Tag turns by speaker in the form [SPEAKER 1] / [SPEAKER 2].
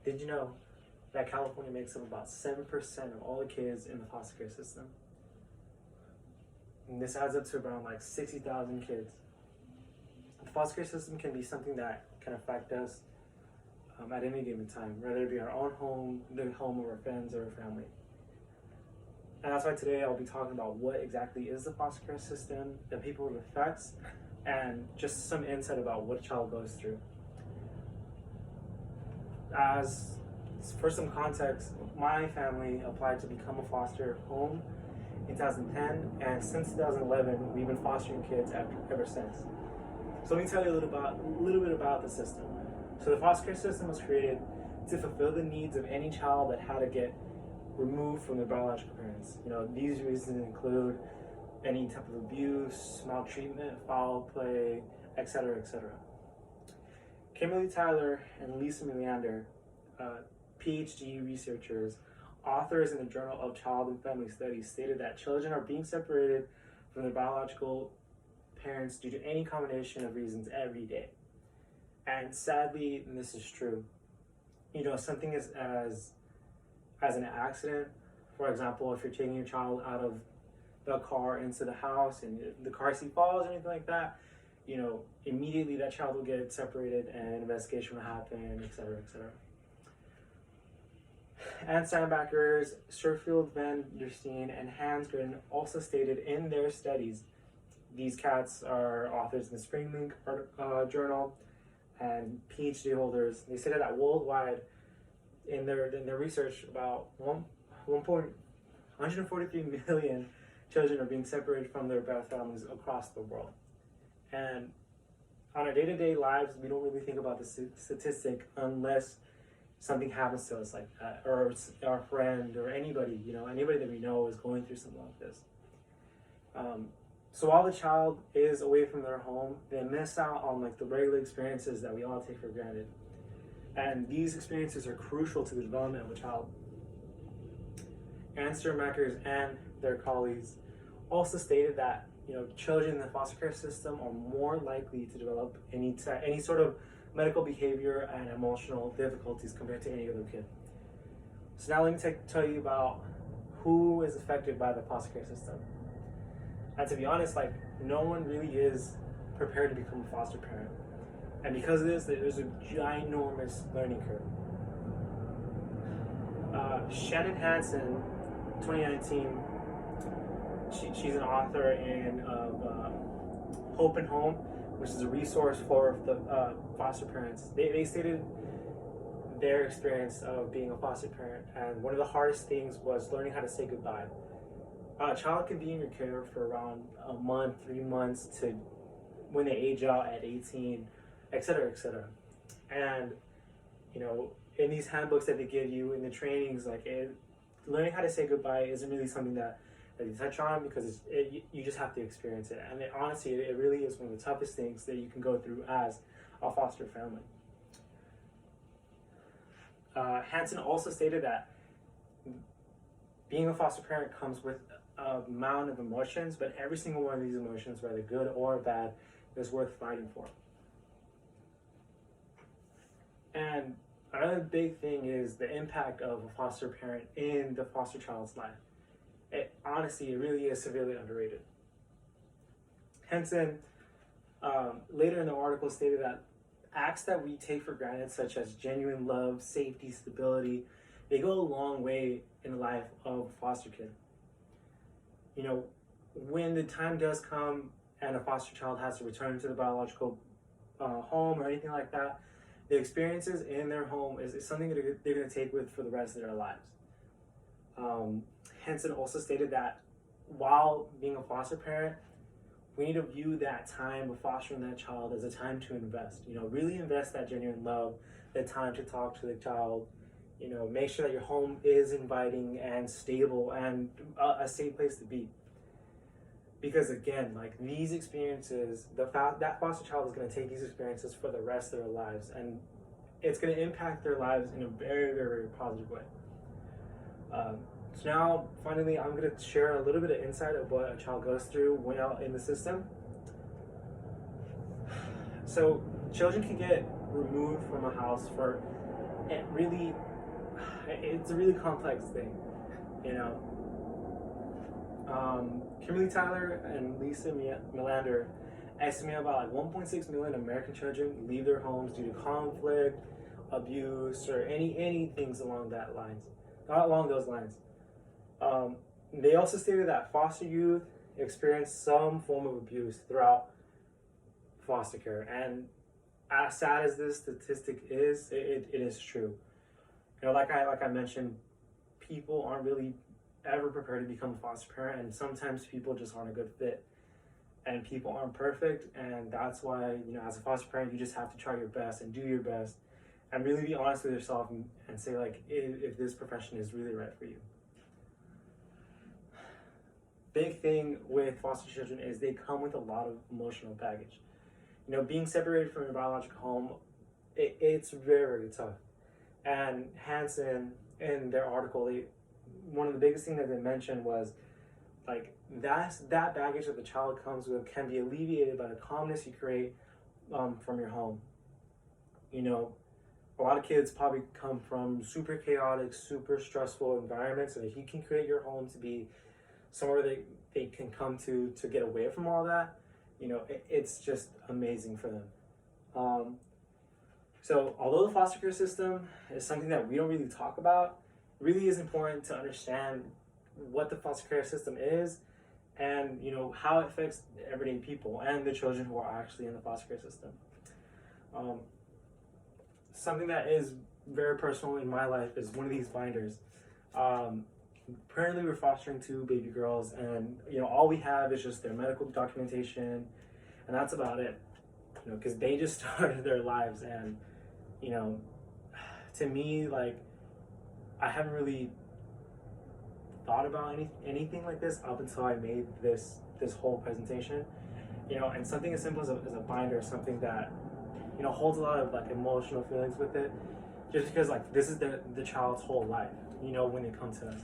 [SPEAKER 1] Did you know that California makes up about 7% of all the kids in the foster care system? And this adds up to around like 60,000 kids. The foster care system can be something that can affect us at any given time, whether it be our own home, the home of our friends or our family. And that's why today I'll be talking about what exactly is the foster care system, the people it affects, and just some insight about what a child goes through. As for some context, my family applied to become a foster home in 2010, and since 2011, we've been fostering kids ever since. So let me tell you a little bit about the system. So the foster care system was created to fulfill the needs of any child that had to get removed from their biological parents. These reasons include any type of abuse, maltreatment, foul play, etc., etc. Kimberly Tyler and Lisa Melander, PhD researchers, authors in the Journal of Child and Family Studies, stated that children are being separated from their biological parents due to any combination of reasons every day. And sadly, this is true. Something as an accident, for example, if you're taking your child out of the car into the house and the car seat falls or anything like that, immediately that child will get separated and an investigation will happen, etc., etc. Ann Sandbackers, Sherfield Van Der Steen, and Hans Grin also stated in their studies, these cats are authors in the Spring Link journal and PhD holders. They stated that worldwide, in their research, about 143 million children are being separated from their birth families across the world. And on our day-to-day lives, we don't really think about the statistic unless something happens to us like that, or our friend or anybody, anybody that we know is going through something like this. So while the child is away from their home, they miss out on the regular experiences that we all take for granted. And these experiences are crucial to the development of a child. Ann Sturmakers and their colleagues also stated that children in the foster care system are more likely to develop any sort of medical behavior and emotional difficulties compared to any other kid. So now let me tell you about who is affected by the foster care system. And to be honest, no one really is prepared to become a foster parent. And because of this, there's a ginormous learning curve. Shannon Hansen, 2019, she's an author of Hope and Home, which is a resource for the foster parents. They stated their experience of being a foster parent, and one of the hardest things was learning how to say goodbye. A child can be in your care for around a month, 3 months, to when they age out at 18, etc., etc. And in these handbooks that they give you, in the trainings, learning how to say goodbye isn't really something that you touch on, because you just have to experience it. And honestly, it really is one of the toughest things that you can go through as a foster family. Hansen also stated that being a foster parent comes with a mountain of emotions, but every single one of these emotions, whether good or bad, is worth fighting for. And another big thing is the impact of a foster parent in the foster child's life. Honestly, it really is severely underrated. Henson, later in the article, stated that acts that we take for granted, such as genuine love, safety, stability, they go a long way in the life of a foster kid. When the time does come and a foster child has to return to the biological home or anything like that, the experiences in their home is something that they're going to take with for the rest of their lives. Henson also stated that while being a foster parent, we need to view that time of fostering that child as a time to invest. Really invest that genuine love, the time to talk to the child. Make sure that your home is inviting and stable and a safe place to be. Because again, these experiences, that foster child is going to take these experiences for the rest of their lives, and it's going to impact their lives in a very, very, very positive way. So now, finally, I'm going to share a little bit of insight of what a child goes through when out in the system. So children can get removed from a house for it really, it's a really complex thing, you know. Kimberly Tyler and Lisa Melander estimate about like 1.6 million American children leave their homes due to conflict, abuse, or any things along that lines, not along those lines. They also stated that foster youth experience some form of abuse throughout foster care, and as sad as this statistic is, it is true. You know, like I mentioned, people aren't really ever prepared to become a foster parent, and sometimes people just aren't a good fit, and people aren't perfect, and that's why, you know, as a foster parent, you just have to try your best and do your best, and really be honest with yourself and say like if this profession is really right for you. Big thing with foster children is they come with a lot of emotional baggage. You know, being separated from your biological home, it's very tough. And Hansen, in their article, one of the biggest things that they mentioned was like that baggage that the child comes with can be alleviated by the calmness you create from your home. You know, a lot of kids probably come from super chaotic, super stressful environments, and if you can create your home to be somewhere they can come to get away from all that, you know, it's just amazing for them. So although the foster care system is something that we don't really talk about, it really is important to understand what the foster care system is, and you know how it affects everyday people and the children who are actually in the foster care system. Something that is very personal in my life is one of these binders. Currently we're fostering 2 baby girls, and you know all we have is just their medical documentation, and that's about it. You know, because they just started their lives, and you know, to me, like, I haven't really thought about anything like this up until I made this whole presentation. You know, and something as simple as a binder is something that, you know, holds a lot of like emotional feelings with it, just because like this is the child's whole life, you know, when they come to us.